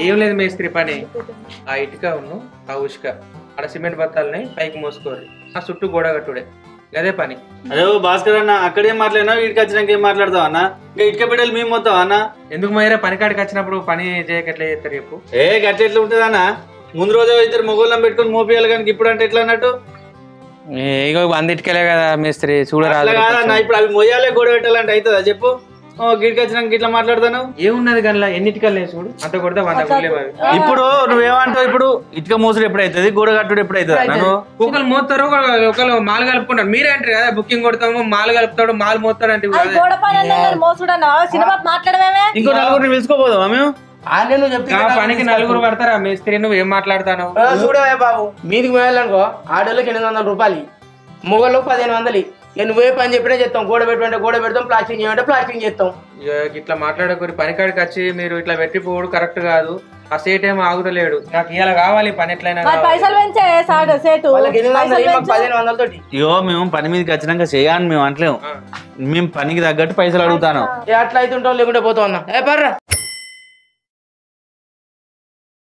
ఏం లేదు మేస్త్రి పని. ఆ ఇటుక ఉన్ను ఆ ఉసుక ఆడ సిమెంట్ బత్తాలని పైకి మోసుకోరు, ఆ చుట్టూ గోడ కట్టుడే, అదే పని. అదే భాస్కర్ అన్న అక్కడేం మాట్లాడినా వీడికి వచ్చినాక ఏం మాట్లాడతావు అన్న? ఇంకా ఇటుక బిడ్డలు మేము మొత్తం అన్న. ఎందుకు మైరా పనికాడికి వచ్చినప్పుడు పని చేయకట్లే చేస్తారు చెప్పు. గట్టి ఎట్లా ఉంటుంది అన్న? ముందు రోజే ఇద్దరు మొగోళ్ళని పెట్టుకుని మోపియాలి కానీ ఇప్పుడు అంటే ఎట్లా అన్నట్టు? ఇగో అందిటికెళ్ళే కదా మేస్త్రి చూడరాదు కాదన్న, ఇప్పుడు అవి మొయ్యాలే గోడ పెట్టాలంటే అవుతుందా చెప్పు? గిడికి వచ్చినాక ఇట్లా మాట్లాడతాను. ఏమున్నది కానీ ఎన్నిటికల్లే చూడు, అంత కొడితే 100 ఇప్పుడు నువ్వేమంటావు? ఇప్పుడు ఇటుక మోసుడు ఎప్పుడైతుంది, గోడ కట్టుడు ఎప్పుడైతుంది? ఒకళ్ళు మోస్తారు, ఒకళ్ళు మాలు కలుపుకుంటారు. మీరే అంటారు కదా బుకింగ్ కొడతాము, మాలు కలుపుతాడు, మాలు మోస్తాడు అంటే ఇంకో నలుగురిని పిలుచుకోపోదామా మేము? పనికి నలుగురు పడతారా మేస్త్రి? నువ్వు ఏం మాట్లాడతాను? చూడవే బాబు, మీదికి పోయాలనుకో ఆడోళ్ళకి 800 రూపాయలు, మొగోళ్ళకి 1500. నువ్వే పని చెప్పినా చేస్తాం. గోడ పెట్టమంటే గోడ పెడతాం, ప్లాస్టింగ్ చేయమంటే ప్లాస్టింగ్ చేస్తాం. ఇట్లా మాట్లాడకూరి పనికాడికి వచ్చి మీరు ఇట్లా పెట్టిపోవడం కరెక్ట్ కాదు. ఆ సేట్ ఏమో ఆగుతలేడు, నాకు ఇలా కావాలి పని ఎట్లయినా. అయ్యో మేము పని మీదకి వచ్చినాక చేయాలని మేము అంటలేము, మేము పనికి తగ్గట్టు పైసలు అడుగుతాను. అట్లా అయితే ఉంటాం, లేకుంటే పోతాం అన్న.